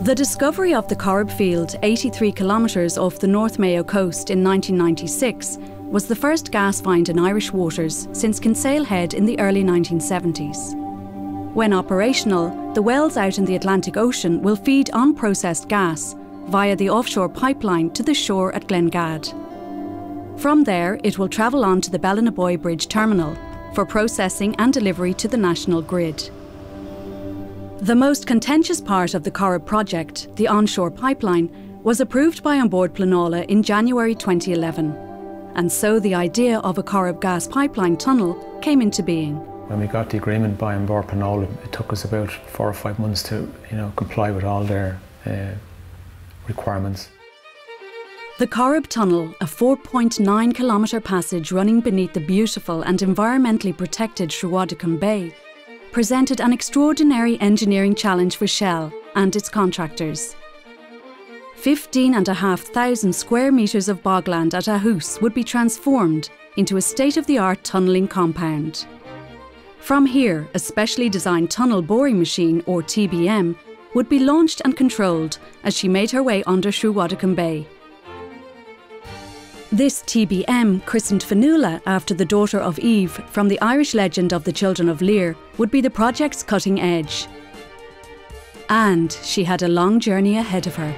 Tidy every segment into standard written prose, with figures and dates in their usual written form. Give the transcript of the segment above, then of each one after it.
The discovery of the Corrib Field, 83 kilometres off the North Mayo coast in 1996, was the first gas find in Irish waters since Kinsale Head in the early 1970s. When operational, the wells out in the Atlantic Ocean will feed unprocessed gas via the offshore pipeline to the shore at Glengad. From there, it will travel on to the Bellanaboy Bridge Terminal for processing and delivery to the national grid. The most contentious part of the Corrib project, the onshore pipeline, was approved by An Bord Pleanála in January 2011. And so the idea of a Corrib gas pipeline tunnel came into being. When we got the agreement by An Bord Pleanála, it took us about 4 or 5 months to comply with all their requirements. The Corrib Tunnel, a 4.9 kilometre passage running beneath the beautiful and environmentally protected Fionnuala Bay, presented an extraordinary engineering challenge for Shell and its contractors. 15,500 square metres of bogland at Ahus would be transformed into a state-of-the-art tunnelling compound. From here, a specially designed tunnel boring machine, or TBM, would be launched and controlled as she made her way under Fionnuala Bay. This TBM, christened Fionnuala after the daughter of Eve from the Irish legend of the Children of Lear, would be the project's cutting edge. And she had a long journey ahead of her.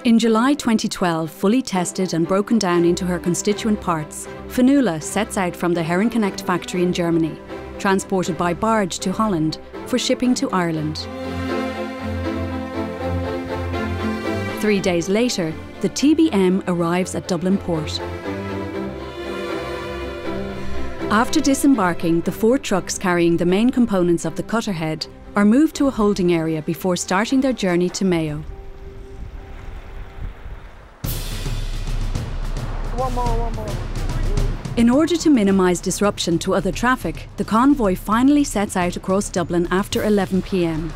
In July 2012, fully tested and broken down into her constituent parts, Fionnuala sets out from the Heron Connect factory in Germany, transported by barge to Holland for shipping to Ireland. 3 days later, the TBM arrives at Dublin port. After disembarking, the 4 trucks carrying the main components of the cutter head are moved to a holding area before starting their journey to Mayo. One more. In order to minimise disruption to other traffic, the convoy finally sets out across Dublin after 11 p.m.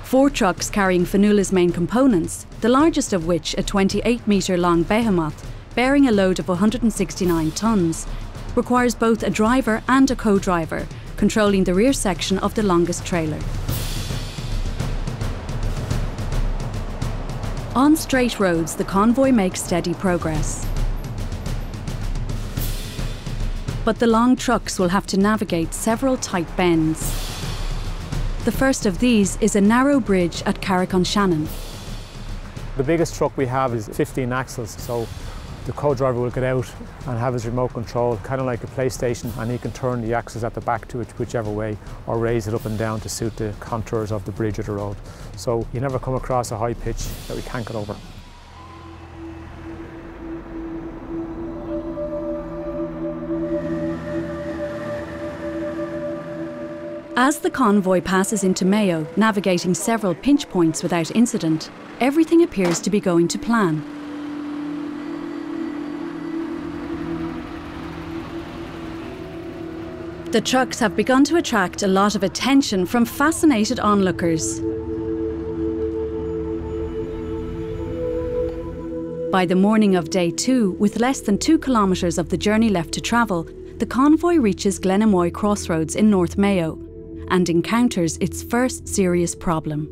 4 trucks carrying Fionnuala's main components, the largest of which a 28-metre-long behemoth bearing a load of 169 tonnes, requires both a driver and a co-driver, controlling the rear section of the longest trailer. On straight roads, the convoy makes steady progress. But the long trucks will have to navigate several tight bends. The first of these is a narrow bridge at Carrick-on-Shannon. The biggest truck we have is 15 axles, so the co-driver will get out and have his remote control, kind of like a PlayStation, and he can turn the axles at the back to it whichever way, or raise it up and down to suit the contours of the bridge or the road. So you never come across a high pitch that we can't get over. As the convoy passes into Mayo, navigating several pinch points without incident, everything appears to be going to plan. The trucks have begun to attract a lot of attention from fascinated onlookers. By the morning of day 2, with less than 2 kilometres of the journey left to travel, the convoy reaches Glenamoy Crossroads in North Mayo and encounters its first serious problem.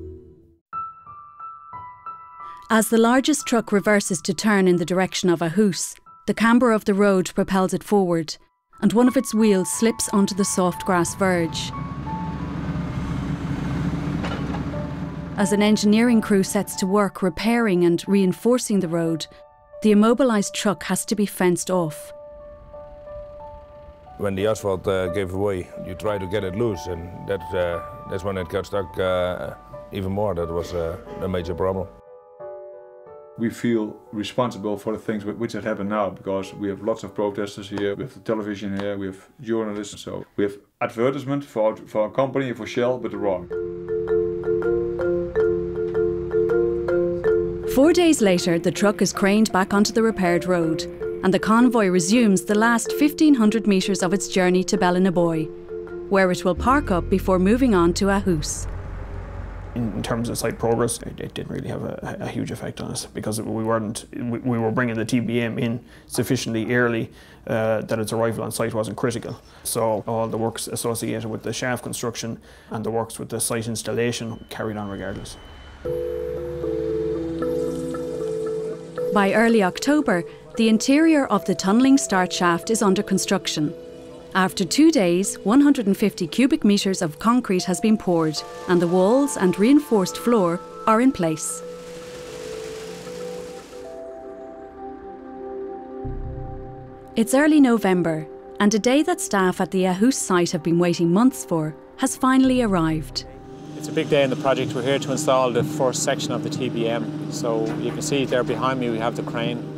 As the largest truck reverses to turn in the direction of Ahus, the camber of the road propels it forward, and one of its wheels slips onto the soft grass verge. As an engineering crew sets to work repairing and reinforcing the road, the immobilised truck has to be fenced off. When the asphalt gave away, you try to get it loose, and that's when it got stuck even more. That was a major problem. We feel responsible for the things which have happened now, because we have lots of protesters here, we have the television here, we have journalists, so we have advertisement for our company and for Shell, but wrong. 4 days later, the truck is craned back onto the repaired road, and the convoy resumes the last 1,500 metres of its journey to Bellanaboy, where it will park up before moving on to Ahus. In terms of site progress, it didn't really have a huge effect on us because we were bringing the TBM in sufficiently early that its arrival on site wasn't critical. So all the works associated with the shaft construction and the works with the site installation carried on regardless. By early October, the interior of the tunnelling start shaft is under construction. After 2 days, 150 cubic metres of concrete has been poured and the walls and reinforced floor are in place. It's early November, and a day that staff at the Ahus site have been waiting months for has finally arrived. It's a big day in the project. We're here to install the first section of the TBM. So you can see there behind me we have the crane.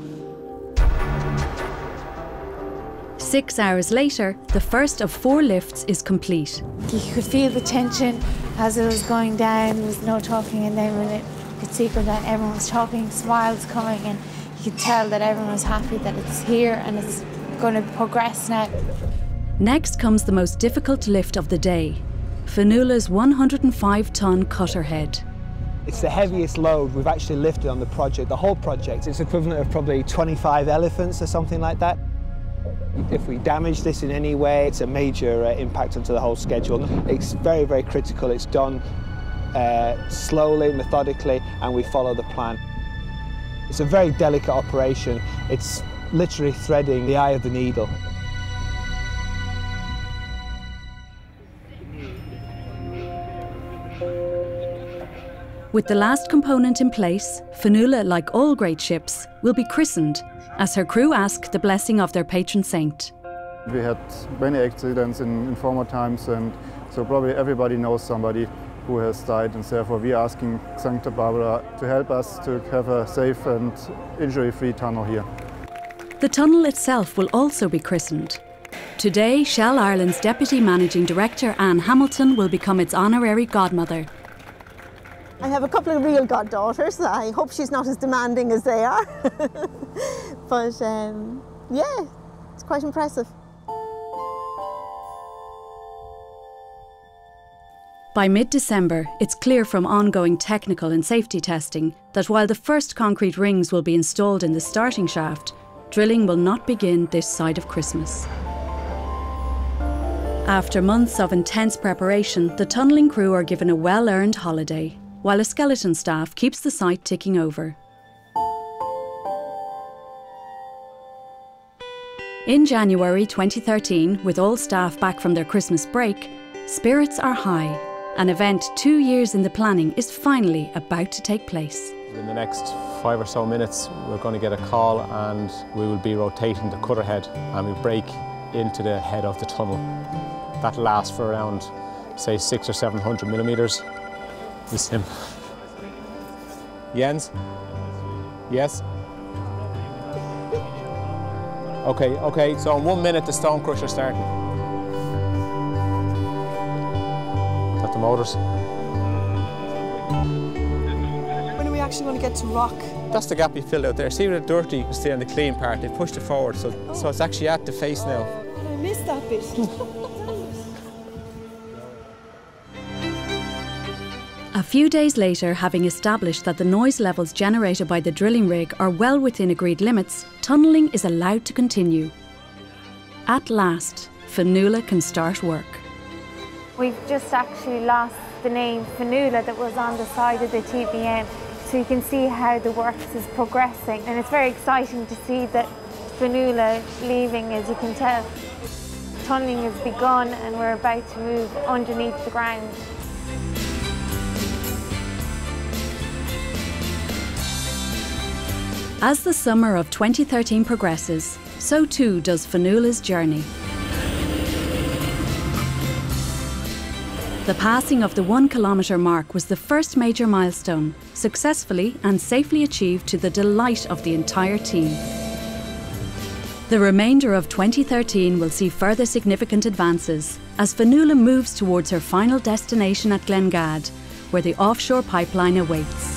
6 hours later, the first of 4 lifts is complete. You could feel the tension as it was going down. There was no talking, and then when you could see go down, everyone was talking, smiles coming, and you could tell that everyone was happy that it's here and it's going to progress now. Next comes the most difficult lift of the day, Fionnuala's 105-ton cutter head. It's the heaviest load we've actually lifted on the project, the whole project. It's equivalent of probably 25 elephants or something like that. If we damage this in any way, it's a major impact onto the whole schedule. It's very, very critical. It's done slowly, methodically, and we follow the plan. It's a very delicate operation. It's literally threading the eye of the needle. With the last component in place, Fionnuala, like all great ships, will be christened as her crew ask the blessing of their patron saint. We had many accidents in former times, and so probably everybody knows somebody who has died, and therefore we are asking Santa Barbara to help us to have a safe and injury-free tunnel here. The tunnel itself will also be christened. Today, Shell Ireland's Deputy Managing Director Anne Hamilton will become its honorary godmother. I have a couple of real goddaughters. I hope she's not as demanding as they are. But yeah, it's quite impressive. By mid-December, it's clear from ongoing technical and safety testing that while the first concrete rings will be installed in the starting shaft, drilling will not begin this side of Christmas. After months of intense preparation, the tunnelling crew are given a well-earned holiday, while a skeleton staff keeps the site ticking over. In January 2013, with all staff back from their Christmas break, spirits are high. An event 2 years in the planning is finally about to take place. In the next 5 or so minutes, we're going to get a call and we will be rotating the cutter head and we'll break into the head of the tunnel. That'll last for around, say, 600 or 700 millimetres. This is him. Jens? Yes? Okay, so in 1 minute the stone crusher's starting. Got the motors. When are we actually going to get to rock? That's the gap we filled out there. See where the dirty is there in the clean part? They pushed it forward, so it's actually at the face now. I missed that bit. A few days later, having established that the noise levels generated by the drilling rig are well within agreed limits, tunnelling is allowed to continue. At last, Fionnuala can start work. We've just actually lost the name Fionnuala that was on the side of the TBM, so you can see how the works is progressing, and it's very exciting to see that Fionnuala leaving, as you can tell. Tunnelling has begun and we're about to move underneath the ground. As the summer of 2013 progresses, so too does Fionnuala's journey. The passing of the 1 kilometre mark was the first major milestone, successfully and safely achieved to the delight of the entire team. The remainder of 2013 will see further significant advances as Fionnuala moves towards her final destination at Glengad, where the offshore pipeline awaits.